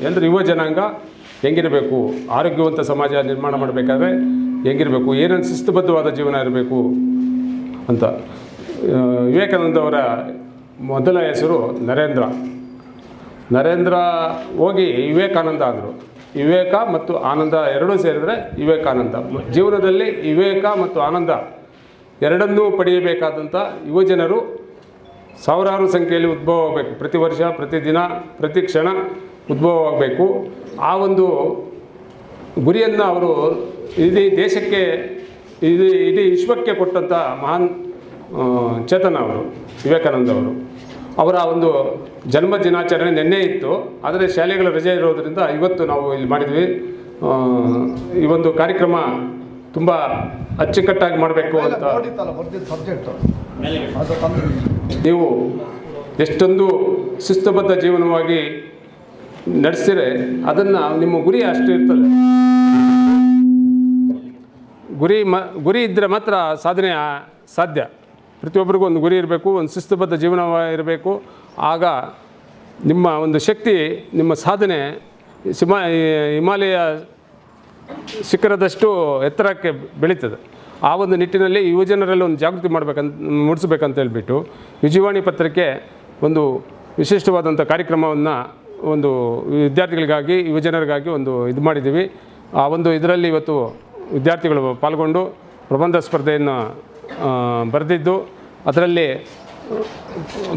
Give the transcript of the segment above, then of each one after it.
ಅಂದರೆ ಯುವ ಜನಾಂಗ ಹೆಂಗಿರಬೇಕು, ಆರೋಗ್ಯವಂತ ಸಮಾಜ ನಿರ್ಮಾಣ ಮಾಡಬೇಕಾದ್ರೆ ಹೆಂಗಿರಬೇಕು, ಏನೇನು ಶಿಸ್ತುಬದ್ಧವಾದ ಜೀವನ ಇರಬೇಕು ಅಂತ. ವಿವೇಕಾನಂದ ಅವರ ಮೊದಲ ಹೆಸರು ನರೇಂದ್ರ ಹೋಗಿ ವಿವೇಕಾನಂದ ಆದರು. ವಿವೇಕ ಮತ್ತು ಆನಂದ ಎರಡೂ ಸೇರಿದರೆ ವಿವೇಕಾನಂದ. ಜೀವನದಲ್ಲಿ ವಿವೇಕ ಮತ್ತು ಆನಂದ ಎರಡನ್ನೂ ಪಡೆಯಬೇಕಾದಂಥ ಯುವಜನರು ಸಾವಿರಾರು ಸಂಖ್ಯೆಯಲ್ಲಿ ಉದ್ಭವ ಆಗಬೇಕು. ಪ್ರತಿ ವರ್ಷ, ಪ್ರತಿದಿನ, ಪ್ರತಿ ಕ್ಷಣ ಉದ್ಭವವಾಗಬೇಕು. ಆ ಒಂದು ಗುರಿಯನ್ನು ಅವರು ಇಡೀ ದೇಶಕ್ಕೆ, ಇಡೀ ವಿಶ್ವಕ್ಕೆ ಕೊಟ್ಟಂಥ ಮಹಾನ್ ಚೇತನ ಅವರು ವಿವೇಕಾನಂದ ಅವರು. ಅವರ ಒಂದು ಜನ್ಮ ದಿನಾಚರಣೆ ನಿನ್ನೆ ಇತ್ತು, ಆದರೆ ಶಾಲೆಗಳ ರಜೆ ಇರೋದರಿಂದ ಇವತ್ತು ನಾವು ಇಲ್ಲಿ ಮಾಡಿದ್ವಿ. ಈ ಒಂದು ಕಾರ್ಯಕ್ರಮ ತುಂಬ ಅಚ್ಚುಕಟ್ಟಾಗಿ ಮಾಡಬೇಕು ಅಂತ. ನೀವು ಎಷ್ಟೊಂದು ಶಿಸ್ತುಬದ್ಧ ಜೀವನವಾಗಿ ನಡೆಸಿದರೆ ಅದನ್ನು ನಿಮ್ಮ ಗುರಿ ಅಷ್ಟು ಇರ್ತದೆ. ಗುರಿ ಇದ್ದರೆ ಮಾತ್ರ ಸಾಧನೆ ಸಾಧ್ಯ. ಪ್ರತಿಯೊಬ್ಬರಿಗೂ ಒಂದು ಗುರಿ ಇರಬೇಕು, ಒಂದು ಶಿಸ್ತುಬದ್ಧ ಜೀವನ ಇರಬೇಕು. ಆಗ ನಿಮ್ಮ ಒಂದು ಶಕ್ತಿ, ನಿಮ್ಮ ಸಾಧನೆ ಹಿಮಾಲಯ ಶಿಖರದಷ್ಟು ಎತ್ತರಕ್ಕೆ ಬೆಳೀತದೆ. ಆ ಒಂದು ನಿಟ್ಟಿನಲ್ಲಿ ಯುವಜನರಲ್ಲಿ ಒಂದು ಜಾಗೃತಿ ಮೂಡಿಸ್ಬೇಕಂತ ಹೇಳ್ಬಿಟ್ಟು ವಿಜಯವಾಣಿ ಪತ್ರಿಕೆ ಒಂದು ವಿಶಿಷ್ಟವಾದಂಥ ಕಾರ್ಯಕ್ರಮವನ್ನು ಒಂದು ವಿದ್ಯಾರ್ಥಿಗಳಿಗಾಗಿ, ಯುವಜನರಿಗಾಗಿ ಒಂದು ಇದು ಮಾಡಿದ್ದೀವಿ. ಆ ಒಂದು ಇದರಲ್ಲಿ ಇವತ್ತು ವಿದ್ಯಾರ್ಥಿಗಳು ಪಾಲ್ಗೊಂಡು ಪ್ರಬಂಧ ಸ್ಪರ್ಧೆಯನ್ನು ಬರೆದಿದ್ದು, ಅದರಲ್ಲಿ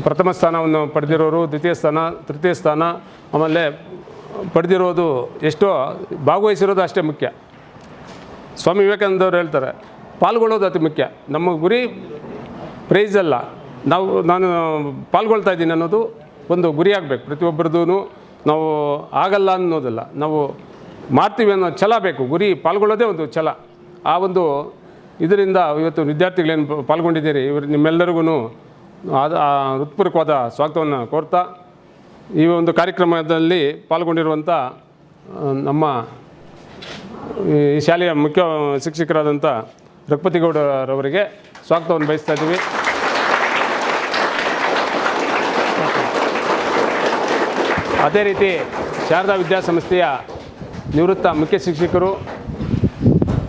ಪ್ರಥಮ ಸ್ಥಾನವನ್ನು ಪಡೆದಿರೋರು, ದ್ವಿತೀಯ ಸ್ಥಾನ, ತೃತೀಯ ಸ್ಥಾನ, ಆಮೇಲೆ ಪಡೆದಿರೋದು ಎಷ್ಟೋ ಭಾಗವಹಿಸಿರೋದು ಅಷ್ಟೇ ಮುಖ್ಯ. ಸ್ವಾಮಿ ವಿವೇಕಾನಂದವ್ರು ಹೇಳ್ತಾರೆ, ಪಾಲ್ಗೊಳ್ಳೋದು ಅತಿ ಮುಖ್ಯ. ನಮ್ಮ ಗುರಿ ಪ್ರೈಸ್ ಅಲ್ಲ, ನಾನು ಪಾಲ್ಗೊಳ್ತಾ ಇದ್ದೀನಿ ಅನ್ನೋದು ಒಂದು ಗುರಿ ಆಗಬೇಕು ಪ್ರತಿಯೊಬ್ಬರದೂ. ನಾವು ಆಗಲ್ಲ ಅನ್ನೋದಲ್ಲ, ನಾವು ಮಾಡ್ತೀವಿ ಅನ್ನೋ ಛಲ ಬೇಕು. ಗುರಿ ಪಾಲ್ಗೊಳ್ಳೋದೇ ಒಂದು ಛಲ. ಆ ಒಂದು ಇದರಿಂದ ಇವತ್ತು ವಿದ್ಯಾರ್ಥಿಗಳೇನು ಪಾಲ್ಗೊಂಡಿದ್ದೀರಿ, ನಿಮ್ಮೆಲ್ಲರಿಗೂ ಹೃತ್ಪೂರ್ವಕವಾದ ಸ್ವಾಗತವನ್ನು ಕೋರ್ತಾ, ಈ ಒಂದು ಕಾರ್ಯಕ್ರಮದಲ್ಲಿ ಪಾಲ್ಗೊಂಡಿರುವಂಥ ನಮ್ಮ ಈ ಶಾಲೆಯ ಮುಖ್ಯ ಶಿಕ್ಷಕರಾದಂಥ ರಘುಪತಿಗೌಡರವರಿಗೆ ಸ್ವಾಗತವನ್ನು ಬಯಸ್ತಾ ಇದ್ದೀವಿ. ಅದೇ ರೀತಿ ಶಾರದಾ ವಿದ್ಯಾಸಂಸ್ಥೆಯ ನಿವೃತ್ತ ಮುಖ್ಯ ಶಿಕ್ಷಕರು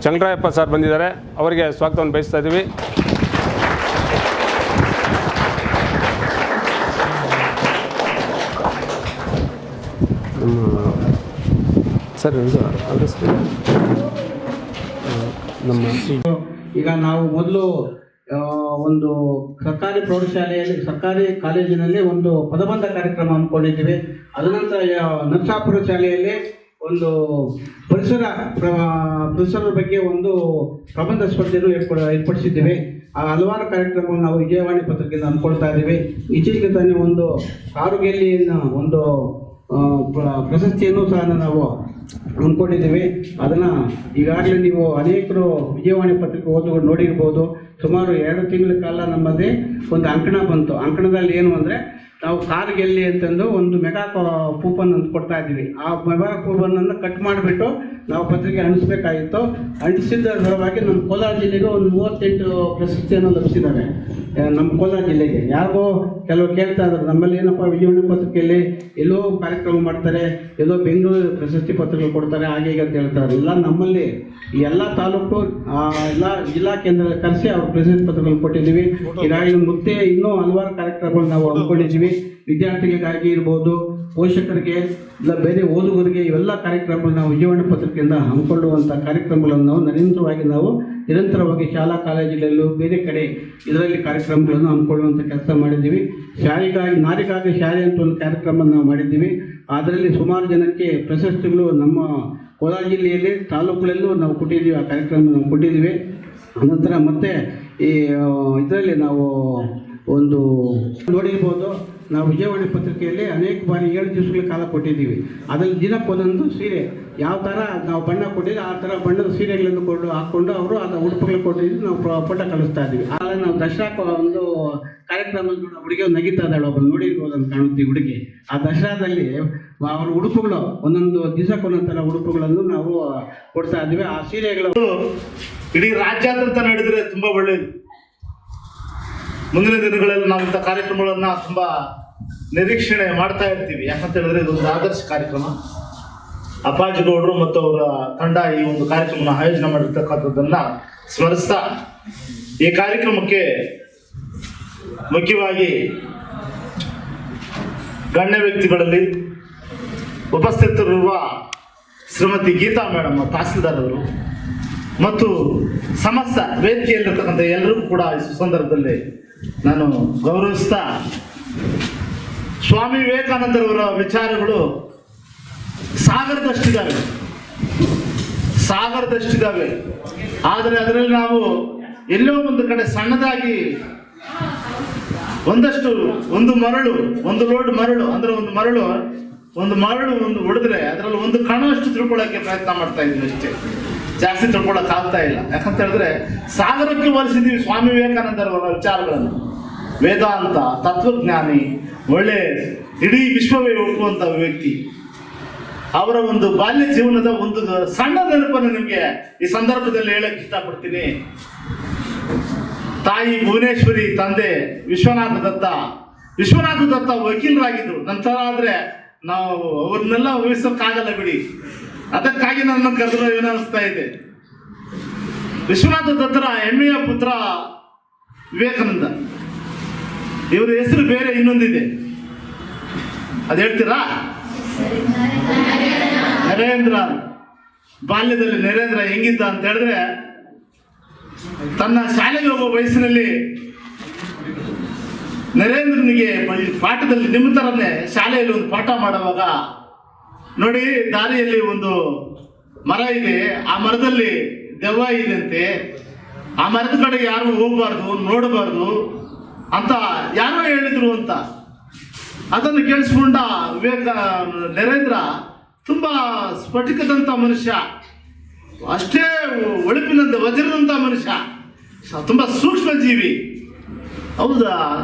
ಚಂದ್ರಾಯಪ್ಪ ಸರ್ ಬಂದಿದ್ದಾರೆ, ಅವರಿಗೆ ಸ್ವಾಗತವನ್ನು ಬಯಸ್ತಾ ಇದ್ದೀವಿ. ಸರ್ ಈಗ ನಾವು ಮೊದಲು ಒಂದು ಸರ್ಕಾರಿ ಪ್ರೌಢಶಾಲೆಯಲ್ಲಿ, ಸರ್ಕಾರಿ ಕಾಲೇಜಿನಲ್ಲಿ ಒಂದು ಪದಬಂಧ ಕಾರ್ಯಕ್ರಮ ಹಮ್ಮಿಕೊಂಡಿದ್ದೀವಿ. ಅದನಂತರ ನರಸಾಪುರ ಶಾಲೆಯಲ್ಲಿ ಒಂದು ಪರಿಸರದ ಬಗ್ಗೆ ಒಂದು ಪ್ರಬಂಧ ಸ್ಪರ್ಧೆಯನ್ನು ಏರ್ಪಡಿಸಿದ್ದೀವಿ. ಹಲವಾರು ಕಾರ್ಯಕ್ರಮವನ್ನು ನಾವು ವಿಜಯವಾಣಿ ಪತ್ರಿಕೆಯಿಂದ ಹಮ್ಮಿಕೊಳ್ತಾ ಇದ್ದೀವಿ. ಇತ್ತೀಚೆಗೆ ತಾನೇ ಒಂದು ಆರೋಗ್ಯಲ್ಲಿನ ಒಂದು ಪ್ರಶಸ್ತಿಯನ್ನು ಸಹ ನಾವು ಹಮ್ಮಿಕೊಂಡಿದ್ದೀವಿ. ಅದನ್ನು ಈಗಾಗಲೇ ನೀವು ಅನೇಕರು ವಿಜಯವಾಣಿ ಪತ್ರಿಕೆ ಓದುಗಳು ನೋಡಿರ್ಬೋದು. ಸುಮಾರು 2 ತಿಂಗಳ ಕಾಲ ನಮ್ಮದೇ ಒಂದು ಅಂಕಣ ಬಂತು. ಅಂಕಣದಲ್ಲಿ ಏನು ಅಂದರೆ, ನಾವು ಕಾರ್ ಗೆಲ್ಲಿ ಅಂತಂದು ಒಂದು ಮೆಗಾ ಕೂಪನ್ ಅಂತ ಕೊಡ್ತಾ ಇದ್ದೀವಿ. ಆ ಮೆಗಾ ಕೂಪನನ್ನು ಕಟ್ ಮಾಡಿಬಿಟ್ಟು ನಾವು ಪತ್ರಿಕೆ ಅಂಟಿಸಬೇಕಾಗಿತ್ತು. ಅಂಟಿಸಿದ ಸಲುವಾಗಿ ನಮ್ಮ ಕೋಲಾರ ಜಿಲ್ಲೆಗೆ ಒಂದು 38 ಪ್ರಶಸ್ತಿಯನ್ನು ಲಭಿಸಿದ್ದಾರೆ. ನಮ್ಮ ಕೋಲಾರ ಜಿಲ್ಲೆಗೆ ಯಾರಿಗೋ ಕೆಲವು ಕೇಳ್ತಾ ಇದ್ದಾರೆ, ನಮ್ಮಲ್ಲಿ ಏನಪ್ಪ ವಿಜಯವಾಣಿ ಪತ್ರಿಕೆಯಲ್ಲಿ ಎಲ್ಲೋ ಕಾರ್ಯಕ್ರಮ ಮಾಡ್ತಾರೆ, ಎಲ್ಲೋ ಬೆಂಗಳೂರು ಪ್ರಶಸ್ತಿ ಪತ್ರಗಳು ಕೊಡ್ತಾರೆ, ಹಾಗೆ ಈಗ ಅಂತ ಹೇಳ್ತಾರೆ. ಇಲ್ಲ, ನಮ್ಮಲ್ಲಿ ಎಲ್ಲ ತಾಲೂಕು ಎಲ್ಲ ಜಿಲ್ಲಾ ಕೇಂದ್ರ ಕರೆಸಿ ಅವ್ರು ಪ್ರಶಸ್ತಿ ಪತ್ರಗಳನ್ನು ಕೊಟ್ಟಿದ್ದೀವಿ. ಹೀಗಾಗಿ ಮತ್ತೆ ಇನ್ನೂ ಹಲವಾರು ಕಾರ್ಯಕ್ರಮಗಳು ನಾವು ಹಮ್ಮಿಕೊಂಡಿದ್ದೀವಿ. ವಿದ್ಯಾರ್ಥಿಗಳಿಗಾಗಿ ಇರ್ಬೋದು, ಪೋಷಕರಿಗೆ, ಇಲ್ಲ ಬೇರೆ ಓದುಗರಿಗೆ, ಇವೆಲ್ಲ ಕಾರ್ಯಕ್ರಮಗಳು ನಾವು ವಿಜಯವಾಣಿ ಪತ್ರಿಕೆಯಿಂದ ಹಮ್ಮಿಕೊಳ್ಳುವಂಥ ಕಾರ್ಯಕ್ರಮಗಳನ್ನು ನಾವು ನಿರಂತರವಾಗಿ ಶಾಲಾ ಕಾಲೇಜುಗಳಲ್ಲೂ ಬೇರೆ ಕಡೆ ಇದರಲ್ಲಿ ಕಾರ್ಯಕ್ರಮಗಳನ್ನು ಹಮ್ಮಿಕೊಳ್ಳುವಂಥ ಕೆಲಸ ಮಾಡಿದ್ದೀವಿ. ನಾರಿಗಾಗಿ ಶಾಲೆ ಅಂತ ಒಂದು ಕಾರ್ಯಕ್ರಮ ನಾವು ಮಾಡಿದ್ದೀವಿ. ಅದರಲ್ಲಿ ಸುಮಾರು ಜನಕ್ಕೆ ಪ್ರಶಸ್ತಿಗಳು ನಮ್ಮ ಕೋಲಾರ ಜಿಲ್ಲೆಯಲ್ಲಿ ತಾಲೂಕುಗಳಲ್ಲೂ ನಾವು ಕೊಟ್ಟಿದ್ದೀವಿ. ಆ ಕಾರ್ಯಕ್ರಮ ನಾವು ಕೊಟ್ಟಿದ್ದೀವಿ. ಅನಂತರ ಮತ್ತೆ ಈ ಇದರಲ್ಲಿ ನಾವು ಒಂದು ನೋಡಿರ್ಬೋದು, ನಾವು ವಿಜಯವಾಣಿ ಪತ್ರಿಕೆಯಲ್ಲಿ ಅನೇಕ ಬಾರಿ 7 ದಿವಸಗಳ ಕಾಲ ಕೊಟ್ಟಿದ್ದೀವಿ. ಅದರಲ್ಲಿ ದಿನಕ್ಕೆ ಒಂದೊಂದು ಸೀರೆ ಯಾವ ಥರ ನಾವು ಬಣ್ಣ ಕೊಟ್ಟಿದ್ದೀವಿ ಆ ಥರ ಬಣ್ಣದ ಸೀರೆಗಳನ್ನು ಹಾಕ್ಕೊಂಡು ಅವರು ಅದರ ಉಡುಪುಗಳು ಕೊಟ್ಟಿದ್ದು ನಾವು ಫೋಟೋ ಕಳಿಸ್ತಾ ಇದ್ದೀವಿ. ಆಮೇಲೆ ನಾವು ದಸರಾ ಒಂದು ಕಾರ್ಯಕ್ರಮದಲ್ಲಿ ಹುಡುಗಿ ನಗಿತಾ ಇದ್ದಾಳೆ, ಒಬ್ಬರು ನೋಡಿರ್ಬೋದು ಅಂತ ಕಾಣುತ್ತೀವಿ ಹುಡುಗಿ. ಆ ದಸರಾದಲ್ಲಿ ಅವ್ರ ಉಡುಪುಗಳು ಒಂದೊಂದು ದಿವಸಕ್ಕೆ ಒಂದೊಂದು ಥರ ಉಡುಪುಗಳನ್ನು ನಾವು ಕೊಡ್ತಾ ಇದ್ದೀವಿ. ಆ ಸೀರೆಗಳು ಇಡೀ ರಾಜ್ಯಾದ್ಯಂತ ನಡೆದರೆ ತುಂಬ ಒಳ್ಳೆಯದು. ಮುಂದಿನ ದಿನಗಳಲ್ಲಿ ನಾವು ಇಂಥ ಕಾರ್ಯಕ್ರಮಗಳನ್ನು ತುಂಬ ನಿರೀಕ್ಷಣೆ ಮಾಡ್ತಾ ಇರ್ತೀವಿ. ಯಾಕಂತ ಹೇಳಿದ್ರೆ ಇದೊಂದು ಆದರ್ಶ ಕಾರ್ಯಕ್ರಮ. ಅಪ್ಪಾಜಿಗೌಡರು ಮತ್ತು ಅವರ ತಂಡ ಈ ಒಂದು ಕಾರ್ಯಕ್ರಮನ ಆಯೋಜನೆ ಮಾಡಿರ್ತಕ್ಕಂಥದ್ದನ್ನ ಸ್ಮರಿಸ್ತಾ, ಈ ಕಾರ್ಯಕ್ರಮಕ್ಕೆ ಮುಖ್ಯವಾಗಿ ಗಣ್ಯ ವ್ಯಕ್ತಿಗಳಲ್ಲಿ ಉಪಸ್ಥಿತರಿರುವ ಶ್ರೀಮತಿ ಗೀತಾ ಮೇಡಮ್ ತಹಸೀಲ್ದಾರ್ ಅವರು ಮತ್ತು ಸಮಸ್ತ ವೇದಿಕೆಯಲ್ಲಿರ್ತಕ್ಕಂಥ ಎಲ್ಲರಿಗೂ ಕೂಡ ಈ ಸುಸಂದರ್ಭದಲ್ಲಿ ನಾನು ಗೌರವಿಸ್ತಾ, ಸ್ವಾಮಿ ವಿವೇಕಾನಂದರವರ ವಿಚಾರಗಳು ಸಾಗರದಷ್ಟಿದ್ದಾವೆ. ಆದರೆ ಅದರಲ್ಲಿ ನಾವು ಎಲ್ಲೋ ಒಂದು ಕಡೆ ಸಣ್ಣದಾಗಿ ಒಂದು ಲೋಡ್ ಮರಳು ಅಂದ್ರೆ ಒಂದು ಹೊಡೆದ್ರೆ ಅದರಲ್ಲಿ ಒಂದು ಕಣಷ್ಟು ತಿಳ್ಕೊಳ್ಳೋಕ್ಕೆ ಪ್ರಯತ್ನ ಮಾಡ್ತಾ ಇದ್ವಿ ಅಷ್ಟೇ, ಜಾಸ್ತಿ ತಿಳ್ಕೊಳ್ಳೋಕೆ ಆಗ್ತಾ ಇಲ್ಲ. ಯಾಕಂತ ಹೇಳಿದ್ರೆ ಸಾಗರಕ್ಕೆ ಹೋಲಿಸಿದ್ದೀವಿ ಸ್ವಾಮಿ ವಿವೇಕಾನಂದರವರ ವಿಚಾರಗಳನ್ನು. ವೇದಾಂತ, ತತ್ವಜ್ಞಾನಿ, ಒಳ್ಳೆ ಇಡೀ ವಿಶ್ವವೇ ಒಪ್ಪುವಂಥ ವ್ಯಕ್ತಿ. ಅವರ ಒಂದು ಬಾಲ್ಯ ಜೀವನದ ಒಂದು ಸಣ್ಣ ನೆನಪನ್ನು ನಿಮಗೆ ಈ ಸಂದರ್ಭದಲ್ಲಿ ಹೇಳಕ್ಕೆ ಇಷ್ಟಪಡ್ತೀನಿ. ತಾಯಿ ಭುವನೇಶ್ವರಿ, ತಂದೆ ವಿಶ್ವನಾಥ ದತ್ತ ವಕೀಲರಾಗಿದ್ರು. ನಂತರ ಆದರೆ ನಾವು ಅವ್ರನ್ನೆಲ್ಲ ಊಹಿಸೋಕ್ಕಾಗಲ್ಲ ಬಿಡಿ, ಅದಕ್ಕಾಗಿ ನನ್ನ ಕರೆದ್ರು ಏನೋ ಅನಿಸ್ತಾ ಇದೆ. ವಿಶ್ವನಾಥ ದತ್ತರ ಹೆಮ್ಮೆಯ ಪುತ್ರ ವಿವೇಕಾನಂದ. ಇವರ ಹೆಸರು ಬೇರೆ ಇನ್ನೊಂದಿದೆ, ಅದು ಹೇಳ್ತೀರಾ? ನರೇಂದ್ರ. ಬಾಲ್ಯದಲ್ಲಿ ನರೇಂದ್ರ ಹೆಂಗಿದ್ದ ಅಂತ ಹೇಳಿದ್ರೆ, ತನ್ನ ಶಾಲೆಗೆ ಹೋಗುವ ವಯಸ್ಸಿನಲ್ಲಿ ನರೇಂದ್ರನಿಗೆ ಪಾಠದಲ್ಲಿ ನಿಮ್ಮ ಥರನೇ ಶಾಲೆಯಲ್ಲಿ ಒಂದು ಪಾಠ ಮಾಡುವಾಗ ನೋಡಿ, ದಾರಿಯಲ್ಲಿ ಒಂದು ಮರ ಇದೆ, ಆ ಮರದಲ್ಲಿ ದೆವ್ವ ಇದೆಯಂತೆ, ಆ ಮರದ ಕಡೆಗೆ ಯಾರು ಹೋಗಬಾರ್ದು, ನೋಡಬಾರ್ದು ಅಂತ ಯಾರೋ ಹೇಳಿದ್ರು ಅಂತ. ಅದನ್ನು ಕೇಳಿಸ್ಕೊಂಡ ನರೇಂದ್ರ ತುಂಬ ಸ್ಫಟಿಕದಂಥ ಮನುಷ್ಯ, ಅಷ್ಟೇ ಒಳಪಿನಂತೆ ವಜ್ರದಂಥ ಮನುಷ್ಯ, ತುಂಬ ಸೂಕ್ಷ್ಮ ಜೀವಿ. ಹೌದಾ,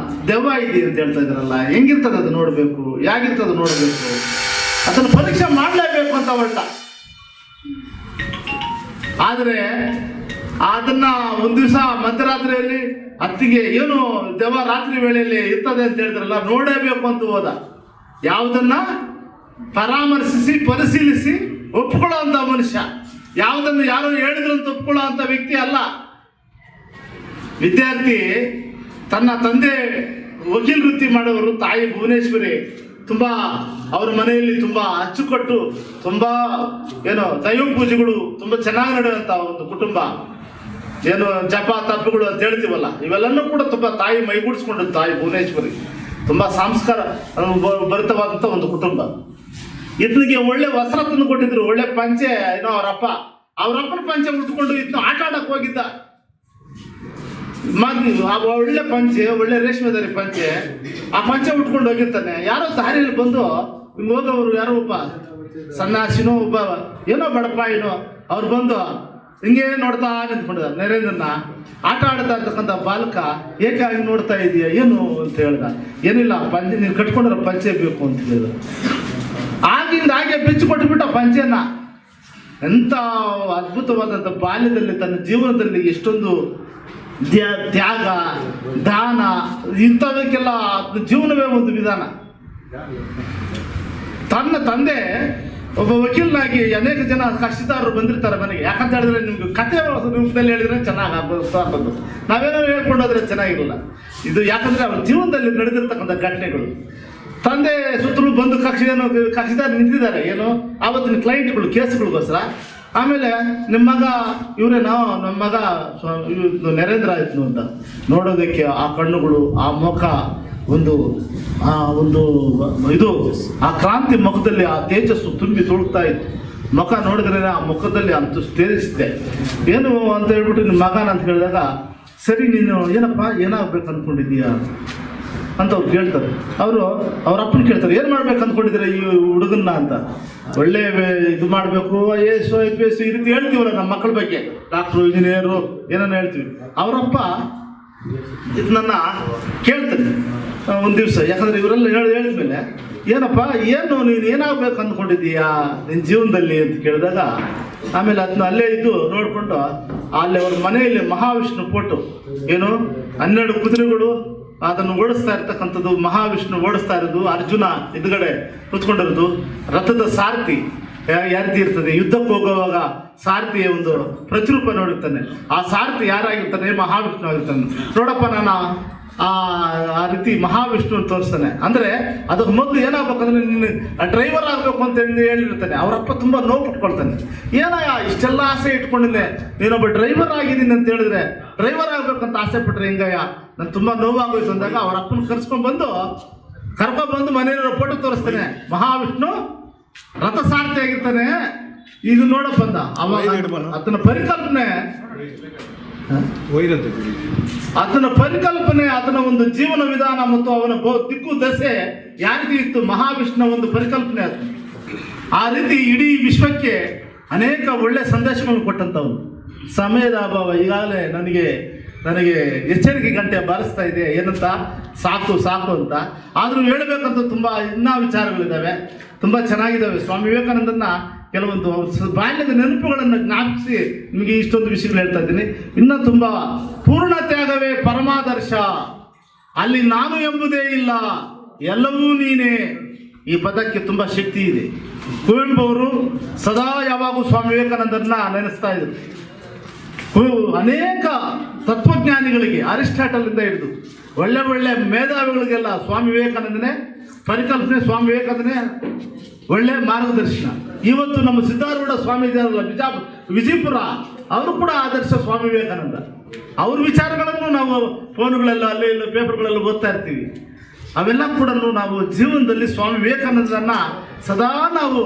ದೆವ್ವ ಇದೆ ಅಂತ ಹೇಳ್ತಾ ಇದ್ದಾರಲ್ಲ, ಹೆಂಗಿರ್ತದೆ ಅದು ನೋಡಬೇಕು, ಹೇಗಿರ್ತದೆ ನೋಡಬೇಕು, ಅದನ್ನು ಪರೀಕ್ಷೆ ಮಾಡಲೇಬೇಕು ಅಂತ ಹೊರಟ. ಆದರೆ ಅದನ್ನ ಒಂದು ದಿವಸ ಮಧ್ಯರಾತ್ರಿಯಲ್ಲಿ ಅತ್ತಿಗೆ ಏನು ದೆವ್ವ ರಾತ್ರಿ ವೇಳೆಯಲ್ಲಿ ಇರ್ತದೆ ಅಂತ ಹೇಳಿದ್ರಲ್ಲ, ನೋಡಬೇಕು ಅಂತ ಹೋದ. ಯಾವುದನ್ನ ಪರಿಶೀಲಿಸಿ ಒಪ್ಕೊಳ್ಳೋ ಅಂತ ಮನುಷ್ಯ, ಯಾವುದನ್ನು ಯಾರೋ ಹೇಳಿದ್ರು ಅಂತ ಒಪ್ಕೊಳ್ಳೋ ಅಂತ ವ್ಯಕ್ತಿ ಅಲ್ಲ. ವಿದ್ಯಾರ್ಥಿ, ತನ್ನ ತಂದೆ ವಕೀಲ ವೃತ್ತಿ ಮಾಡೋರು, ತಾಯಿ ಭುವನೇಶ್ವರಿ, ತುಂಬ ಅವ್ರ ಮನೆಯಲ್ಲಿ ತುಂಬ ಅಚ್ಚುಕಟ್ಟು, ತುಂಬ ಏನೋ ದೈವ ಪೂಜೆಗಳು ತುಂಬ ಚೆನ್ನಾಗಿ ನಡೆಯುವಂಥ ಒಂದು ಕುಟುಂಬ. ಏನು ಜಪ ತಪ್ಪುಗಳು ಅಂತ ಹೇಳ್ತೀವಲ್ಲ, ಇವೆಲ್ಲನೂ ಕೂಡ ತುಂಬ ತಾಯಿ ಮೈಗೂಡಿಸ್ಕೊಂಡು ತಾಯಿ ಭುವನೇಶ್ವರಿ ತುಂಬ ಸಂಸ್ಕಾರ ಭರಿತವಾದಂಥ ಒಂದು ಕುಟುಂಬ. ಇದನಿಗೆ ಒಳ್ಳೆ ವಸ್ತ್ರ ತಂದು ಕೊಟ್ಟಿದ್ರು, ಒಳ್ಳೆ ಪಂಚೆ. ಏನೋ ಅವರಪ್ಪನ ಪಂಚೆ ಉಟ್ಕೊಂಡು ಇದನ್ನು ಆಟ ಆಡಕ್ಕೆ ಹೋಗಿದ್ದ. ಒಳ್ಳೆ ಪಂಚೆ, ಒಳ್ಳೆ ರೇಷ್ಮೆ ದಾರಿ ಪಂಚೆ, ಆ ಪಂಚೆ ಉಟ್ಕೊಂಡು ಹೋಗಿರ್ತಾನೆ. ಯಾರೋ ದಾರಿಯಲ್ಲಿ ಬಂದು ಹಿಂಗೆ ಹೋಗೋರು, ಯಾರೋ ಒಬ್ಬ ಸನ್ಯಾಸಿನೋ ಒಬ್ಬ ಏನೋ ಬಡಪ್ಪ ಏನೋ ಅವ್ರು ಬಂದು ಹಿಂಗೆ ನೋಡ್ತಾ ನಿಂತ್ಕೊಂಡಿದ್ದ ನರೇಂದ್ರನ. ಆಟ ಆಡ್ತಾ ಇರ್ತಕ್ಕಂಥ ಬಾಲಕ, ಏಕಾಗಿ ನೋಡ್ತಾ ಇದೀಯ ಏನು ಅಂತ ಹೇಳ್ದ. ಏನಿಲ್ಲ, ಪಂಚೆ ನೀನು ಕಟ್ಕೊಂಡ್ರೆ ಪಂಚೆ ಬೇಕು ಅಂತ ಹೇಳಿದ. ಆಗಿಂದ ಹಾಗೆ ಬಿಚ್ಚು ಕೊಟ್ಟುಬಿಟ್ಟ ಪಂಚೆನ. ಎಂಥ ಅದ್ಭುತವಾದಂಥ ಬಾಲ್ಯದಲ್ಲಿ ತನ್ನ ಜೀವನದಲ್ಲಿ ಎಷ್ಟೊಂದು ತ್ಯಾಗ, ದಾನ, ಇಂಥವಕ್ಕೆಲ್ಲ ಜೀವನವೇ ಒಂದು ವಿಧಾನ. ತನ್ನ ತಂದೆ ಒಬ್ಬ ವಕೀಲನಾಗಿ ಅನೇಕ ಜನ ಕಕ್ಷಿದಾರರು ಬಂದಿರ್ತಾರೆ ಮನೆಗೆ. ಯಾಕಂತ ಹೇಳಿದ್ರೆ ನಿಮ್ಗೆ ಕಥೆ ರೂಪದಲ್ಲಿ ಹೇಳಿದ್ರೆ ಚೆನ್ನಾಗಿ ಆಗ್ಬೋದು, ನಾವೇನೋ ಹೇಳ್ಕೊಂಡು ಹೋದ್ರೆ ಚೆನ್ನಾಗಿರಲ್ಲ. ಇದು ಯಾಕಂದ್ರೆ ಅವ್ರ ಜೀವನದಲ್ಲಿ ನಡೆದಿರ್ತಕ್ಕಂಥ ಘಟನೆಗಳು. ತಂದೆ ಸುತ್ತಲೂ ಬಂದು ಕಕ್ಷಿದಾರ ನಿಂತಿದ್ದಾರೆ, ಏನು ಆವತ್ತಿನ ಕ್ಲೈಂಟ್ಗಳು, ಕೇಸ್ಗಳಿಗೋಸ್ಕರ. ಆಮೇಲೆ ನಿಮ್ಮ ಮಗ ಇವರೇನೋ, ನಮ್ಮ ಮಗ ನರೇಂದ್ರ ಆಯ್ತು ಅಂತ ನೋಡೋದಕ್ಕೆ ಆ ಕಣ್ಣುಗಳು, ಆ ಮುಖ, ಒಂದು ಇದು ಆ ಕ್ರಾಂತಿ ಮುಖದಲ್ಲಿ ಆ ತೇಜಸ್ಸು ತುಂಬಿ ತುಳುಕ್ತಾ ಇತ್ತು. ಮುಖ ನೋಡಿದ್ರೆ ಆ ಮುಖದಲ್ಲಿ ಅಂತ ತೇಜಿಸಿದೆ. ಏನು ಅಂತ ಹೇಳ್ಬಿಟ್ಟು ನಿಮ್ಮ ಮಗನ ಅಂತ ಹೇಳಿದಾಗ, ಸರಿ ನೀನು ಏನಪ್ಪ ಏನಾಗಬೇಕು ಅಂದ್ಕೊಂಡಿದ್ದೀಯಾ ಅಂತ ಅವ್ರು ಕೇಳ್ತಾರೆ. ಅವ್ರ ಅಪ್ಪನ ಕೇಳ್ತಾರೆ, ಏನು ಮಾಡ್ಬೇಕು ಅಂದ್ಕೊಂಡಿದ್ದೀರ ಈ ಹುಡುಗನ್ನ ಅಂತ. ಒಳ್ಳೆ ಇದು ಮಾಡಬೇಕು, IAS IPS ಈ ರೀತಿ ಹೇಳ್ತೀವಲ್ಲ ನಮ್ಮ ಮಕ್ಕಳ ಬಗ್ಗೆ, ಡಾಕ್ಟ್ರು, ಇಂಜಿನಿಯರು ಏನನ್ನ ಹೇಳ್ತೀವಿ. ಅವರಪ್ಪ ಇದು ನನ್ನ ಕೇಳ್ತಾರೆ ಒಂದು ದಿವಸ. ಯಾಕಂದರೆ ಇವರೆಲ್ಲ ಹೇಳಿದ್ಮೇಲೆ, ಏನಪ್ಪ ಏನು ನೀನು ಏನಾಗಬೇಕು ಅಂದ್ಕೊಂಡಿದ್ದೀಯಾ ನಿನ್ನ ಜೀವನದಲ್ಲಿ ಅಂತ ಕೇಳಿದಾಗ, ಆಮೇಲೆ ಅದನ್ನ ಅಲ್ಲೇ ಇದ್ದು ನೋಡಿಕೊಂಡು ಅಲ್ಲಿ ಅವ್ರ ಮನೆಯಲ್ಲಿ ಮಹಾವಿಷ್ಣು ಫೋಟೋ, ಏನು 12 ಕುದುರೆಗಳು ಅದನ್ನು ಓಡಿಸ್ತಾ ಇರ್ತಕ್ಕಂಥದ್ದು, ಮಹಾವಿಷ್ಣು ಓಡಿಸ್ತಾ ಇರೋದು, ಅರ್ಜುನ ಎದುರುಗಡೆ ಕೂತ್ಕೊಂಡಿರೋದು, ರಥದ ಸಾರಥಿ ಯಾವ ರೀತಿ ಇರ್ತದೆ. ಯುದ್ಧಕ್ಕೆ ಹೋಗುವಾಗ ಸಾರಥಿಯ ಒಂದು ಪ್ರತಿರೂಪ ನೋಡುತ್ತಾನೆ. ಆ ಸಾರಥಿ ಯಾರಾಗಿರ್ತಾನೆ? ಮಹಾವಿಷ್ಣು ಆಗಿರ್ತಾನೆ. ನೋಡಪ್ಪ ನಾನು ಆ ರೀತಿ ಮಹಾವಿಷ್ಣು ತೋರಿಸ್ತಾನೆ. ಅಂದರೆ ಅದಕ್ಕೆ ಮೊದಲು ಏನಾಗಬೇಕಂದ್ರೆ ನೀನು ಡ್ರೈವರ್ ಆಗಬೇಕು ಅಂತ ಹೇಳಿರ್ತಾನೆ. ಅವರಪ್ಪ ತುಂಬ ನೋವು ಪಟ್ಕೊಳ್ತಾನೆ. ಏನಯ್ಯ ಇಷ್ಟೆಲ್ಲ ಆಸೆ ಇಟ್ಕೊಂಡಿದ್ದೆ, ನೀನೊಬ್ಬ ಡ್ರೈವರ್ ಆಗಿದ್ದೀನಿ ಅಂತ ಹೇಳಿದ್ರೆ ಡ್ರೈವರ್ ಆಗಬೇಕಂತ ಆಸೆ ಪಟ್ರೆ ಹೆಂಗಯ್ಯ, ನಾನು ತುಂಬ ನೋವಾಗೋಯ್ತು ಅಂದಾಗ ಅವ್ರ ಅಪ್ಪನ ಕರ್ಕೊಂಡ್ಬಂದು ಮನೆಯಲ್ಲಿರೋ ಫೋಟೋ ತೋರಿಸ್ತಾನೆ. ಮಹಾವಿಷ್ಣು ರಥಸಾರಥಿ ಆಗಿರ್ತಾನೆ. ಇದು ನೋಡಕ್ ಬಂದ ಅವಾಗ ಆತನ ಪರಿಕಲ್ಪನೆ, ಆತನ ಒಂದು ಜೀವನ ವಿಧಾನ ಮತ್ತು ಅವನ ದಿಕ್ಕು ದಶೆ ಯಾವ ರೀತಿ ಇತ್ತು, ಮಹಾವಿಷ್ಣುನ ಒಂದು ಪರಿಕಲ್ಪನೆ ಅದು. ಆ ರೀತಿ ಇಡೀ ವಿಶ್ವಕ್ಕೆ ಅನೇಕ ಒಳ್ಳೆ ಸಂದೇಶಗಳನ್ನು ಕೊಟ್ಟಂಥವ್ರು. ಸಮಯದ ಅಭಾವ, ಈಗಾಗಲೇ ನನಗೆ ಎಚ್ಚರಿಕೆ ಗಂಟೆ ಬಾರಿಸ್ತಾ ಇದೆ, ಏನಂತ ಸಾಕು ಅಂತ. ಆದರೂ ಹೇಳಬೇಕಂತ ತುಂಬ ಇನ್ನೂ ವಿಚಾರಗಳಿದ್ದಾವೆ, ತುಂಬ ಚೆನ್ನಾಗಿದ್ದಾವೆ. ಸ್ವಾಮಿ ವಿವೇಕಾನಂದನ ಕೆಲವೊಂದು ಬಾಲ್ಯದ ನೆನಪುಗಳನ್ನು ಜ್ಞಾಪಿಸಿ ನಿಮಗೆ ಇಷ್ಟೊಂದು ವಿಷಯಗಳು ಹೇಳ್ತಾ ಇದ್ದೀನಿ. ಇನ್ನೂ ತುಂಬ ಪೂರ್ಣ ತ್ಯಾಗವೇ ಪರಮಾದರ್ಶ, ಅಲ್ಲಿ ನಾನು ಎಂಬುದೇ ಇಲ್ಲ, ಎಲ್ಲವೂ ನೀನೇ. ಈ ಪದಕ್ಕೆ ತುಂಬ ಶಕ್ತಿ ಇದೆ. ಕುವೆಂಪು ಅವರು ಸದಾ ಯಾವಾಗೂ ಸ್ವಾಮಿ ವಿವೇಕಾನಂದರನ್ನ ನೆನೆಸ್ತಾ ಇದ್ರು. ಅನೇಕ ತತ್ವಜ್ಞಾನಿಗಳಿಗೆ ಅರಿಸ್ಟಾಟಲಿಂದ ಹಿಡಿದು ಒಳ್ಳೆ ಮೇಧಾವಿಗಳಿಗೆಲ್ಲ ಸ್ವಾಮಿ ವಿವೇಕಾನಂದನೇ ಪರಿಕಲ್ಪನೆ, ಸ್ವಾಮಿ ವಿವೇಕಾನಂದನೇ ಒಳ್ಳೆ ಮಾರ್ಗದರ್ಶನ. ಇವತ್ತು ನಮ್ಮ ಸಿದ್ಧಾರೂಢ ಸ್ವಾಮೀಜಿಯವರಲ್ಲ ವಿಜಯಪುರ, ಅವರು ಕೂಡ ಆದರ್ಶ ಸ್ವಾಮಿ ವಿವೇಕಾನಂದ. ಅವ್ರ ವಿಚಾರಗಳನ್ನು ನಾವು ಫೋನ್ಗಳೆಲ್ಲ ಅಲ್ಲಿ ಇಲ್ಲಿ ಪೇಪರ್ಗಳೆಲ್ಲ ಓದ್ತಾ ಇರ್ತೀವಿ. ಅವೆಲ್ಲ ಕೂಡ ನಾವು ಜೀವನದಲ್ಲಿ ಸ್ವಾಮಿ ವಿವೇಕಾನಂದರನ್ನ ಸದಾ ನಾವು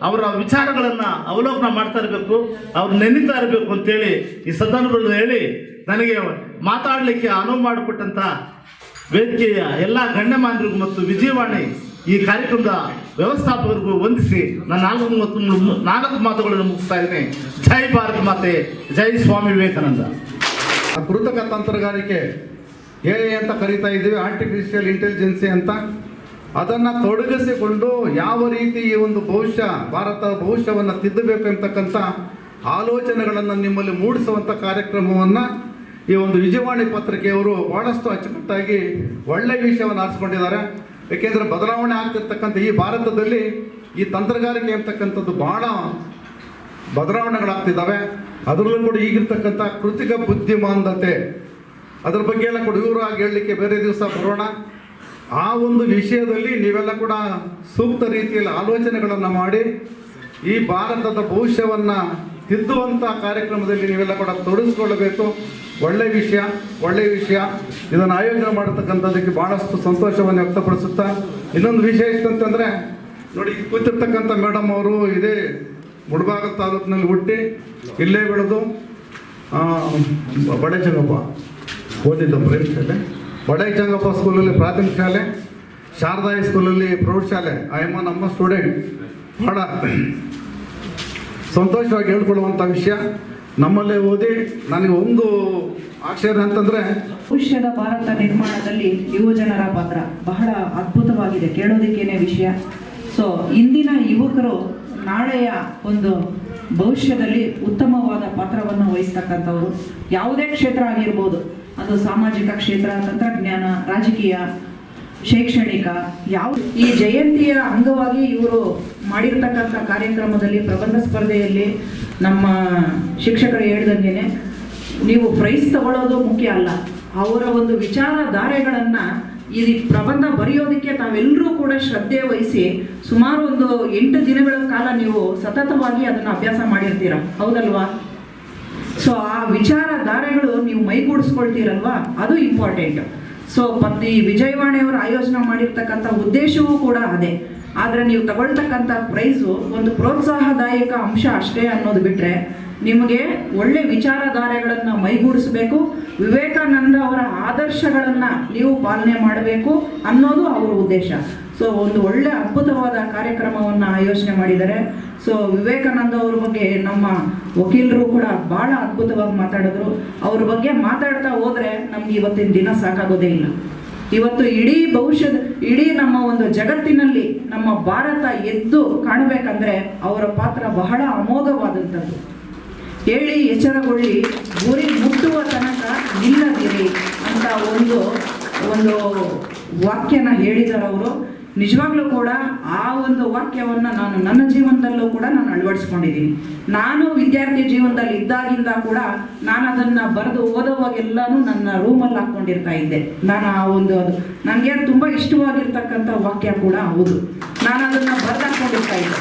ಅವರ ವಿಚಾರಗಳನ್ನು ಅವಲೋಕನ ಮಾಡ್ತಾ ಇರಬೇಕು, ಅವ್ರು ನೆನೀತಾ ಇರಬೇಕು ಅಂತೇಳಿ ಈ ಸಂದರ್ಭದಲ್ಲಿ ಹೇಳಿ ನನಗೆ ಮಾತಾಡಲಿಕ್ಕೆ ಅನುವು ಮಾಡಿಕೊಟ್ಟಂಥ ವೇದಿಕೆಯ ಎಲ್ಲ ಗಣ್ಯಮಾನ್ಯರಿಗೂ ಮತ್ತು ವಿಜಯವಾಣಿ ಈ ಕಾರ್ಯಕ್ರಮದ ವ್ಯವಸ್ಥಾಪಕರಿಗೂ ವಂದಿಸಿ ನಾನು 4 ಮಾತುಗಳನ್ನು ಮುಗಿಸ್ತಾ ಇದ್ದೀನಿ. ಜೈ ಭಾರತ್ ಮಾತೆ, ಜೈ ಸ್ವಾಮಿ ವಿವೇಕಾನಂದ. ಕೃತಕ ತಂತ್ರಗಾರಿಕೆ AI ಅಂತ ಕರಿತಾ ಇದ್ದೀವಿ, ಆರ್ಟಿಫಿಷಿಯಲ್ ಇಂಟೆಲಿಜೆನ್ಸಿ ಅಂತ. ಅದನ್ನು ತೊಡಗಿಸಿಕೊಂಡು ಯಾವ ರೀತಿ ಈ ಒಂದು ಭಾರತದ ಭವಿಷ್ಯವನ್ನು ತಿದ್ದಬೇಕು ಅಂತಕ್ಕಂಥ ಆಲೋಚನೆಗಳನ್ನು ನಿಮ್ಮಲ್ಲಿ ಮೂಡಿಸುವಂಥ ಕಾರ್ಯಕ್ರಮವನ್ನು ಈ ಒಂದು ವಿಜಯವಾಣಿ ಪತ್ರಿಕೆಯವರು ಭಾಳಷ್ಟು ಅಚ್ಚುಕಟ್ಟಾಗಿ ಒಳ್ಳೆಯ ವಿಷಯವನ್ನು ಆರಿಸ್ಕೊಂಡಿದ್ದಾರೆ. ಏಕೆಂದರೆ ಬದಲಾವಣೆ ಆಗ್ತಿರ್ತಕ್ಕಂಥ ಈ ಭಾರತದಲ್ಲಿ ಈ ತಂತ್ರಗಾರಿಕೆ ಅಂತಕ್ಕಂಥದ್ದು ಭಾಳ ಬದಲಾವಣೆಗಳಾಗ್ತಿದ್ದಾವೆ. ಅದರಲ್ಲೂ ಕೂಡ ಈಗಿರ್ತಕ್ಕಂಥ ಕೃತಿಕ ಬುದ್ಧಿಮಾಂದ್ಯತೆ, ಅದ್ರ ಬಗ್ಗೆ ಎಲ್ಲ ಕೂಡ ವಿವರವಾಗಿ ಹೇಳಲಿಕ್ಕೆ ಬೇರೆ ದಿವಸ ಬರೋಣ. ಆ ಒಂದು ವಿಷಯದಲ್ಲಿ ನೀವೆಲ್ಲ ಕೂಡ ಸೂಕ್ತ ರೀತಿಯಲ್ಲಿ ಆಲೋಚನೆಗಳನ್ನು ಮಾಡಿ ಈ ಭಾರತದ ಭವಿಷ್ಯವನ್ನು ತಿದ್ದುವಂಥ ಕಾರ್ಯಕ್ರಮದಲ್ಲಿ ನೀವೆಲ್ಲ ಕೂಡ ತೊಡಗಿಸ್ಕೊಳ್ಬೇಕು. ಒಳ್ಳೆಯ ವಿಷಯ. ಇದನ್ನು ಆಯೋಜನೆ ಮಾಡತಕ್ಕಂಥದ್ದಕ್ಕೆ ಭಾಳಷ್ಟು ಸಂತೋಷವನ್ನು ವ್ಯಕ್ತಪಡಿಸುತ್ತಾ, ಇನ್ನೊಂದು ವಿಷಯ ಇತ್ತಂತಂದರೆ ನೋಡಿ, ಕೂತಿರ್ತಕ್ಕಂಥ ಮೇಡಮ್ ಅವರು ಇದೇ ಮುಳಬಾಗ ತಾಲೂಕಿನಲ್ಲಿ ಹುಟ್ಟಿ ಇಲ್ಲೇ ಬೆಳೆದು ಬಡೆ ಜಂಗಪ್ಪ ಓದಿದ್ದ ಪ್ರೈವೇಟ್ ಶಾಲೆ, ಬಡೆ ಜಂಗಪ್ಪ ಸ್ಕೂಲಲ್ಲಿ ಪ್ರಾಥಮಿಕ ಶಾಲೆ, ಶಾರದಾ ಹೈಸ್ಕೂಲಲ್ಲಿ ಪ್ರೌಢಶಾಲೆ. ಆಯಮ್ಮ ನಮ್ಮ ಸ್ಟೂಡೆಂಟ್. ಭಾಳ ಸಂತೋಷವಾಗಿ ಹೇಳ್ಕೊಳ್ಳುವಂಥ ವಿಷಯ. ನಮ್ಮಲ್ಲೇ ಓದಿ ನನಗೆ ಒಂದು ಆಶ್ಚರ್ಯ ಅಂತಂದರೆ, ಭವಿಷ್ಯದ ಭಾರತ ನಿರ್ಮಾಣದಲ್ಲಿ ಯುವಜನರ ಪಾತ್ರ ಬಹಳ ಅದ್ಭುತವಾಗಿದೆ, ಕೇಳೋದಕ್ಕೇನೆ ವಿಷಯ. ಸೊ ಇಂದಿನ ಯುವಕರು ನಾಳೆಯ ಒಂದು ಭವಿಷ್ಯದಲ್ಲಿ ಉತ್ತಮವಾದ ಪಾತ್ರವನ್ನು ವಹಿಸ್ತಕ್ಕಂಥವ್ರು. ಯಾವುದೇ ಕ್ಷೇತ್ರ ಆಗಿರ್ಬೋದು, ಅದು ಸಾಮಾಜಿಕ ಕ್ಷೇತ್ರ, ತಂತ್ರಜ್ಞಾನ, ರಾಜಕೀಯ, ಶೈಕ್ಷಣಿಕ, ಈ ಜಯಂತಿಯ ಅಂಗವಾಗಿ ಇವರು ಮಾಡಿರ್ತಕ್ಕಂಥ ಕಾರ್ಯಕ್ರಮದಲ್ಲಿ ಪ್ರಬಂಧ ಸ್ಪರ್ಧೆಯಲ್ಲಿ ನಮ್ಮ ಶಿಕ್ಷಕರು ಹೇಳ್ದಂಗೆ ನೀವು ಪ್ರೈಸ್ ತಗೊಳ್ಳೋದು ಮುಖ್ಯ ಅಲ್ಲ, ಅವರ ಒಂದು ವಿಚಾರಧಾರೆಗಳನ್ನು ಈ ಪ್ರಬಂಧ ಬರೆಯೋದಕ್ಕೆ ತಾವೆಲ್ಲರೂ ಕೂಡ ಶ್ರದ್ಧೆ ವಹಿಸಿ ಸುಮಾರು ಒಂದು 8 ದಿನಗಳ ಕಾಲ ನೀವು ಸತತವಾಗಿ ಅದನ್ನು ಅಭ್ಯಾಸ ಮಾಡಿರ್ತೀರ, ಹೌದಲ್ವಾ? ಸೊ ಆ ವಿಚಾರಧಾರೆಗಳು ನೀವು ಮೈಗೂಡಿಸ್ಕೊಳ್ತೀರಲ್ವಾ, ಅದು ಇಂಪಾರ್ಟೆಂಟ್. ಸೊ ಈ ವಿಜಯವಾಣಿಯವರು ಆಯೋಜನೆ ಮಾಡಿರ್ತಕ್ಕಂಥ ಉದ್ದೇಶವೂ ಕೂಡ ಅದೇ. ಆದರೆ ನೀವು ತಗೊಳ್ತಕ್ಕಂಥ ಪ್ರೈಸು ಒಂದು ಪ್ರೋತ್ಸಾಹದಾಯಕ ಅಂಶ ಅಷ್ಟೇ ಅನ್ನೋದು ಬಿಟ್ಟರೆ, ನಿಮಗೆ ಒಳ್ಳೆ ವಿಚಾರಧಾರೆಗಳನ್ನು ಮೈಗೂಡಿಸಬೇಕು, ವಿವೇಕಾನಂದ ಅವರ ಆದರ್ಶಗಳನ್ನು ನೀವು ಪಾಲನೆ ಮಾಡಬೇಕು ಅನ್ನೋದು ಅವರ ಉದ್ದೇಶ. ಸೊ ಒಂದು ಒಳ್ಳೆ ಅದ್ಭುತವಾದ ಕಾರ್ಯಕ್ರಮವನ್ನು ಆಯೋಜನೆ ಮಾಡಿದ್ದಾರೆ. ಸೊ ವಿವೇಕಾನಂದ ಅವ್ರ ಬಗ್ಗೆ ನಮ್ಮ ವಕೀಲರು ಕೂಡ ಭಾಳ ಅದ್ಭುತವಾಗಿ ಮಾತಾಡಿದ್ರು. ಅವ್ರ ಬಗ್ಗೆ ಮಾತಾಡ್ತಾ ಹೋದರೆ ನಮ್ಗೆ ಇವತ್ತಿನ ದಿನ ಸಾಕಾಗೋದೇ ಇಲ್ಲ. ಇವತ್ತು ಇಡೀ ನಮ್ಮ ಒಂದು ಜಗತ್ತಿನಲ್ಲಿ ನಮ್ಮ ಭಾರತ ಎದ್ದು ಕಾಣಬೇಕಂದ್ರೆ ಅವರ ಪಾತ್ರ ಬಹಳ ಅಮೋಘವಾದಂಥದ್ದು. ಹೇಳಿ ಎಚ್ಚರಗೊಳ್ಳಿ, ಗುರಿ ಮುಟ್ಟುವ ತನಕ ನಿಲ್ಲದಿರಿ ಅಂತ ಒಂದು ವಾಕ್ಯನ ಹೇಳಿದ್ದಾರೆ ಅವರು. ನಿಜವಾಗ್ಲೂ ಕೂಡ ಆ ಒಂದು ವಾಕ್ಯವನ್ನು ನಾನು ನನ್ನ ಜೀವನದಲ್ಲೂ ಕೂಡ ನಾನು ಅಳವಡಿಸ್ಕೊಂಡಿದ್ದೀನಿ. ನಾನು ವಿದ್ಯಾರ್ಥಿ ಜೀವನದಲ್ಲಿ ಇದ್ದಾಗಿಂದ ಕೂಡ ನಾನು ಅದನ್ನು ಬರೆದು ಓದೋವಾಗೆಲ್ಲನೂ ನನ್ನ ರೂಮಲ್ಲಿ ಹಾಕ್ಕೊಂಡಿರ್ತಾ ಇದ್ದೆ. ನಾನು ಆ ಒಂದು ಅದು ನನಗೆ ತುಂಬ ಇಷ್ಟವಾಗಿರ್ತಕ್ಕಂಥ ವಾಕ್ಯ ಕೂಡ ಹೌದು. ನಾನು ಅದನ್ನು ಬರೆದಾಕೊಂಡಿರ್ತಾ ಇದ್ದೆ.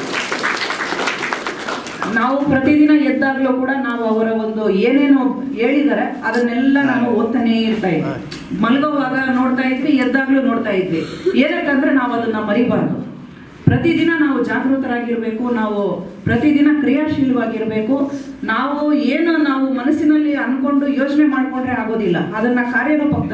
ನಾವು ಪ್ರತಿದಿನ ಎದ್ದಾಗಲೂ ಕೂಡ ನಾವು ಅವರ ಒಂದು ಏನೇನು ಹೇಳಿದ್ದಾರೆ ಅದನ್ನೆಲ್ಲ ನಾವು ಓದ್ತಾನೇ ಇರ್ತಾ ಇದ್ವಿ. ಮಲಗೋವಾಗ ನೋಡ್ತಾ ಇದ್ವಿ, ಎದ್ದಾಗಲೂ ನೋಡ್ತಾ ಇದ್ವಿ. ಏನಕ್ಕಂದ್ರೆ ನಾವು ಅದನ್ನ ಮರಿಬಾರ್ದು. ಪ್ರತಿದಿನ ನಾವು ಜಾಗೃತರಾಗಿರ್ಬೇಕು, ನಾವು ಪ್ರತಿದಿನ ಕ್ರಿಯಾಶೀಲವಾಗಿರ್ಬೇಕು. ನಾವು ಏನು ನಾವು ಮನಸ್ಸಿನಲ್ಲಿ ಅನ್ಕೊಂಡು ಯೋಚನೆ ಮಾಡ್ಕೊಂಡ್ರೆ ಆಗೋದಿಲ್ಲ, ಅದನ್ನ ಕಾರ್ಯರೂಪಕ್ಕೆ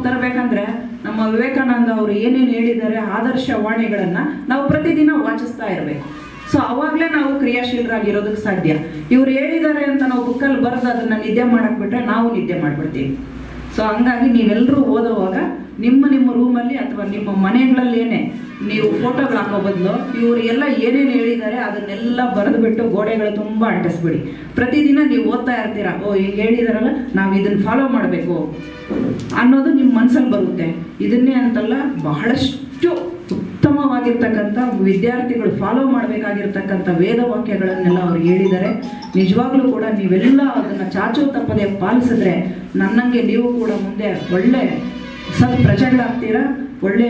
ತರಬೇಕಂದ್ರೆ ನಮ್ಮ ವಿವೇಕಾನಂದ ಅವರು ಏನೇನು ಹೇಳಿದ್ದಾರೆ ಆದರ್ಶ ವಾಣಿಗಳನ್ನ ನಾವು ಪ್ರತಿದಿನ ವಾಚಿಸ್ತಾ ಇರಬೇಕು. ಸೊ ಅವಾಗಲೇ ನಾವು ಕ್ರಿಯಾಶೀಲರಾಗಿರೋದಕ್ಕೆ ಸಾಧ್ಯ. ಇವ್ರು ಹೇಳಿದ್ದಾರೆ ಅಂತ ನಾವು ಬುಕ್ಕಲ್ಲಿ ಬರೆದು ಅದನ್ನು ನಿದ್ದೆ ಮಾಡಕ್ಕೆ ಬಿಟ್ರೆ ನಾವು ನಿದ್ದೆ ಮಾಡಿಬಿಡ್ತೀವಿ. ಸೊ ಹಂಗಾಗಿ ನೀವೆಲ್ಲರೂ ಓದುವಾಗ ನಿಮ್ಮ ರೂಮಲ್ಲಿ ಅಥವಾ ನಿಮ್ಮ ಮನೆಗಳಲ್ಲೇನೆ ನೀವು ಫೋಟೋಗಳು ಹಾಕೋ ಬದಲು ಇವರು ಎಲ್ಲ ಏನೇನು ಹೇಳಿದ್ದಾರೆ ಅದನ್ನೆಲ್ಲ ಬರೆದು ಬಿಟ್ಟು ಗೋಡೆಗಳು ತುಂಬ ಅಂಟಿಸ್ಬಿಡಿ. ಪ್ರತಿದಿನ ನೀವು ಓದ್ತಾ ಇರ್ತೀರಾ, ಓ ಈಗ ಹೇಳಿದಾರಲ್ಲ ನಾವು ಇದನ್ನು ಫಾಲೋ ಮಾಡಬೇಕು ಅನ್ನೋದು ನಿಮ್ಮ ಮನಸ್ಸಲ್ಲಿ ಬರುತ್ತೆ. ಇದನ್ನೇ ಅಂತಲ್ಲ, ಬಹಳಷ್ಟು ಉತ್ತಮವಾಗಿರ್ತಕ್ಕಂಥ ವಿದ್ಯಾರ್ಥಿಗಳು ಫಾಲೋ ಮಾಡಬೇಕಾಗಿರ್ತಕ್ಕಂಥ ವೇದ ವಾಕ್ಯಗಳನ್ನೆಲ್ಲ ಅವ್ರು ಹೇಳಿದ್ದಾರೆ. ನಿಜವಾಗ್ಲೂ ಕೂಡ ನೀವೆಲ್ಲ ಅದನ್ನು ಚಾಚು ತಪ್ಪದೆ ಪಾಲಿಸಿದ್ರೆ ನನ್ನಂಗೆ ನೀವು ಕೂಡ ಮುಂದೆ ಒಳ್ಳೆ ಪ್ರಜೆಗಳಾಗ್ತೀರಾ, ಒಳ್ಳೆ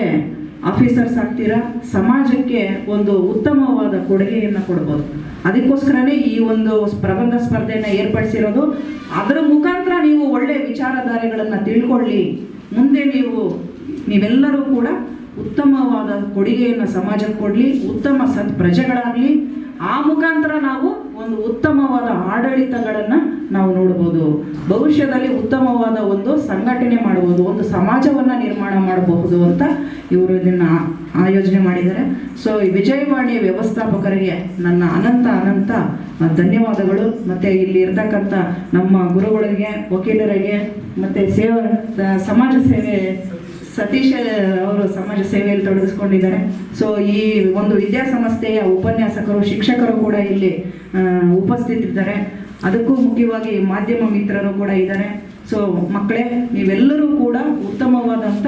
ಆಫೀಸರ್ಸ್ ಆಗ್ತೀರಾ, ಸಮಾಜಕ್ಕೆ ಒಂದು ಉತ್ತಮವಾದ ಕೊಡುಗೆಯನ್ನು ಕೊಡ್ಬೋದು. ಅದಕ್ಕೋಸ್ಕರನೇ ಈ ಒಂದು ಪ್ರಬಂಧ ಸ್ಪರ್ಧೆಯನ್ನು ಏರ್ಪಡಿಸಿರೋದು. ಅದರ ಮುಖಾಂತರ ನೀವು ಒಳ್ಳೆ ವಿಚಾರಧಾರೆಗಳನ್ನು ತಿಳ್ಕೊಳ್ಳಿ. ಮುಂದೆ ನೀವೆಲ್ಲರೂ ಕೂಡ ಉತ್ತಮವಾದ ಕೊಡುಗೆಯನ್ನು ಸಮಾಜಕ್ಕೆ ಕೊಡಲಿ, ಉತ್ತಮ ಪ್ರಜೆಗಳಾಗಲಿ. ಆ ಮುಖಾಂತರ ನಾವು ಒಂದು ಉತ್ತಮವಾದ ಆಡಳಿತಗಳನ್ನು ನಾವು ನೋಡ್ಬೋದು. ಭವಿಷ್ಯದಲ್ಲಿ ಉತ್ತಮವಾದ ಒಂದು ಸಂಘಟನೆ ಮಾಡ್ಬೋದು, ಒಂದು ಸಮಾಜವನ್ನು ನಿರ್ಮಾಣ ಮಾಡಬಹುದು ಅಂತ ಇವರು ಇದನ್ನು ಆಯೋಜನೆ ಮಾಡಿದ್ದಾರೆ. ಸೊ ಈ ವಿಜಯವಾಣಿಯ ವ್ಯವಸ್ಥಾಪಕರಿಗೆ ನನ್ನ ಅನಂತ ಧನ್ಯವಾದಗಳು. ಮತ್ತು ಇಲ್ಲಿ ಇರ್ತಕ್ಕಂಥ ನಮ್ಮ ಗುರುಗಳಿಗೆ, ವಕೀಲರಿಗೆ, ಮತ್ತು ಸಮಾಜ ಸೇವೆ ಸತೀಶ್ ಅವರು ಸಮಾಜ ಸೇವೆಯಲ್ಲಿ ತೊಡಗಿಸ್ಕೊಂಡಿದ್ದಾರೆ. ಸೊ ಈ ಒಂದು ವಿದ್ಯಾಸಂಸ್ಥೆಯ ಉಪನ್ಯಾಸಕರು, ಶಿಕ್ಷಕರು ಕೂಡ ಇಲ್ಲಿ ಉಪಸ್ಥಿತರಿದ್ದಾರೆ. ಅದಕ್ಕೂ ಮುಖ್ಯವಾಗಿ ಮಾಧ್ಯಮ ಮಿತ್ರರು ಕೂಡ ಇದ್ದಾರೆ. ಸೊ ಮಕ್ಕಳೇ, ನೀವೆಲ್ಲರೂ ಕೂಡ ಉತ್ತಮವಾದಂಥ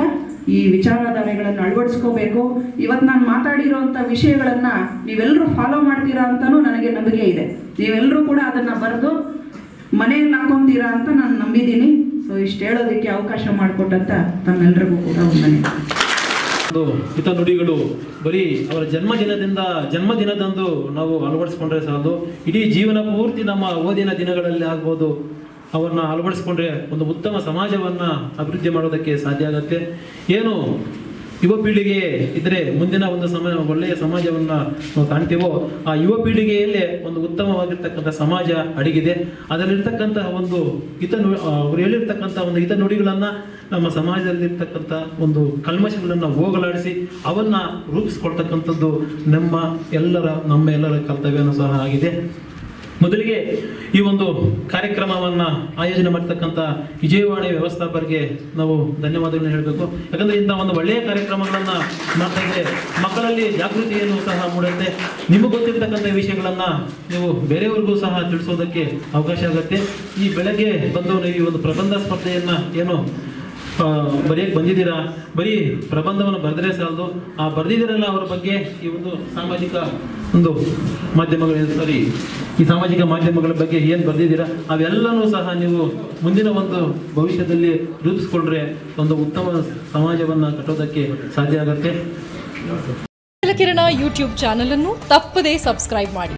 ಈ ವಿಚಾರಧಾರೆಗಳನ್ನು ಅಳವಡಿಸ್ಕೋಬೇಕು. ಇವತ್ತು ನಾನು ಮಾತಾಡಿರೋಂಥ ವಿಷಯಗಳನ್ನು ನೀವೆಲ್ಲರೂ ಫಾಲೋ ಮಾಡ್ತೀರಾ ಅಂತಲೂ ನನಗೆ ನಂಬಿಕೆ ಇದೆ. ನೀವೆಲ್ಲರೂ ಕೂಡ ಅದನ್ನು ಬರೆದು ಮನೆಯಲ್ಲಿ ಹಾಕ್ಕೊಂತೀರಾ ಅಂತ ನಾನು ನಂಬಿದ್ದೀನಿ. ಸೊ ಇಷ್ಟು ಹೇಳೋದಕ್ಕೆ ಅವಕಾಶ ಮಾಡಿಕೊಟ್ಟಂತ ತಮ್ಮೆಲ್ಲರಿಗೂ ಕೂಡ ಒಂದು ಹಿತ ನುಡಿಗಳು ಬರೀ ಅವರ ಜನ್ಮದಿನದಂದು ನಾವು ಅಳವಡಿಸ್ಕೊಂಡ್ರೆ ಸಾಲದು. ಇಡೀ ಜೀವನ ಪೂರ್ತಿ ನಮ್ಮ ಓದಿನ ದಿನಗಳಲ್ಲಿ ಆಗ್ಬೋದು ಅವನ್ನ ಅಳವಡಿಸ್ಕೊಂಡ್ರೆ ಒಂದು ಉತ್ತಮ ಸಮಾಜವನ್ನು ಅಭಿವೃದ್ಧಿ ಮಾಡೋದಕ್ಕೆ ಸಾಧ್ಯ ಆಗುತ್ತೆ. ಏನು ಯುವ ಪೀಳಿಗೆ ಇದ್ರೆ ಮುಂದಿನ ಒಂದು ಒಳ್ಳೆಯ ಸಮಾಜವನ್ನು ನಾವು ಕಾಣ್ತೀವೋ, ಆ ಯುವ ಪೀಳಿಗೆಯಲ್ಲೇ ಒಂದು ಉತ್ತಮವಾಗಿರ್ತಕ್ಕಂಥ ಸಮಾಜ ಅಡಗಿದೆ. ಅದರಲ್ಲಿರ್ತಕ್ಕಂತಹ ಒಂದು ಅವ್ರು ಹೇಳಿರ್ತಕ್ಕಂಥ ಒಂದು ಹಿತ ನುಡಿಗಳನ್ನು ನಮ್ಮ ಸಮಾಜದಲ್ಲಿರ್ತಕ್ಕಂಥ ಒಂದು ಕಲ್ಮಶಗಳನ್ನು ಹೋಗಲಾಡಿಸಿ ಅವನ್ನ ರೂಪಿಸ್ಕೊಳ್ತಕ್ಕಂಥದ್ದು ನಮ್ಮೆಲ್ಲರ ಕರ್ತವ್ಯನೂ ಸಹ ಆಗಿದೆ. ಮೊದಲಿಗೆ ಈ ಒಂದು ಕಾರ್ಯಕ್ರಮವನ್ನು ಆಯೋಜನೆ ಮಾಡ್ತಕ್ಕಂಥ ವಿಜಯವಾಣಿ ವ್ಯವಸ್ಥಾಪಕರಿಗೆ ನಾವು ಧನ್ಯವಾದಗಳನ್ನು ಹೇಳಬೇಕು. ಯಾಕಂದರೆ ಇಂಥ ಒಂದು ಒಳ್ಳೆಯ ಕಾರ್ಯಕ್ರಮಗಳನ್ನು ಮಾಡ್ತಾ ಇದ್ದರೆ ಮಕ್ಕಳಲ್ಲಿ ಜಾಗೃತಿಯನ್ನು ಸಹ ಮೂಡುತ್ತೆ. ನಿಮಗೆ ಗೊತ್ತಿರ್ತಕ್ಕಂಥ ವಿಷಯಗಳನ್ನು ನೀವು ಬೇರೆಯವ್ರಿಗೂ ಸಹ ತಿಳಿಸೋದಕ್ಕೆ ಅವಕಾಶ ಆಗುತ್ತೆ. ಈ ಬೆಳಗ್ಗೆ ಬಂದು ನೀವು ಈ ಒಂದು ಪ್ರಬಂಧ ಸ್ಪರ್ಧೆಯನ್ನು ಬರೆಯಕ್ಕೆ ಬಂದಿದ್ದೀರಾ, ಬರೀ ಪ್ರಬಂಧವನ್ನು ಬರೆದ್ರೆ ಸಾಲದು, ಆ ಬರೆದಿದ್ದೀರಲ್ಲ ಅವರ ಬಗ್ಗೆ ಈ ಒಂದು ಸಾಮಾಜಿಕ ಮಾಧ್ಯಮಗಳ ಬಗ್ಗೆ ಏನು ಬರೆದಿದ್ದೀರಾ ಅವೆಲ್ಲನೂ ಸಹ ನೀವು ಮುಂದಿನ ಒಂದು ಭವಿಷ್ಯದಲ್ಲಿ ರೂಪಿಸ್ಕೊಂಡ್ರೆ ಒಂದು ಉತ್ತಮ ಸಮಾಜವನ್ನು ಕಟ್ಟೋದಕ್ಕೆ ಸಾಧ್ಯ ಆಗುತ್ತೆ. ಕಿರಣ ಯೂಟ್ಯೂಬ್ ಚಾನಲ್ ಅನ್ನು ತಪ್ಪದೇ ಸಬ್ಸ್ಕ್ರೈಬ್ ಮಾಡಿ.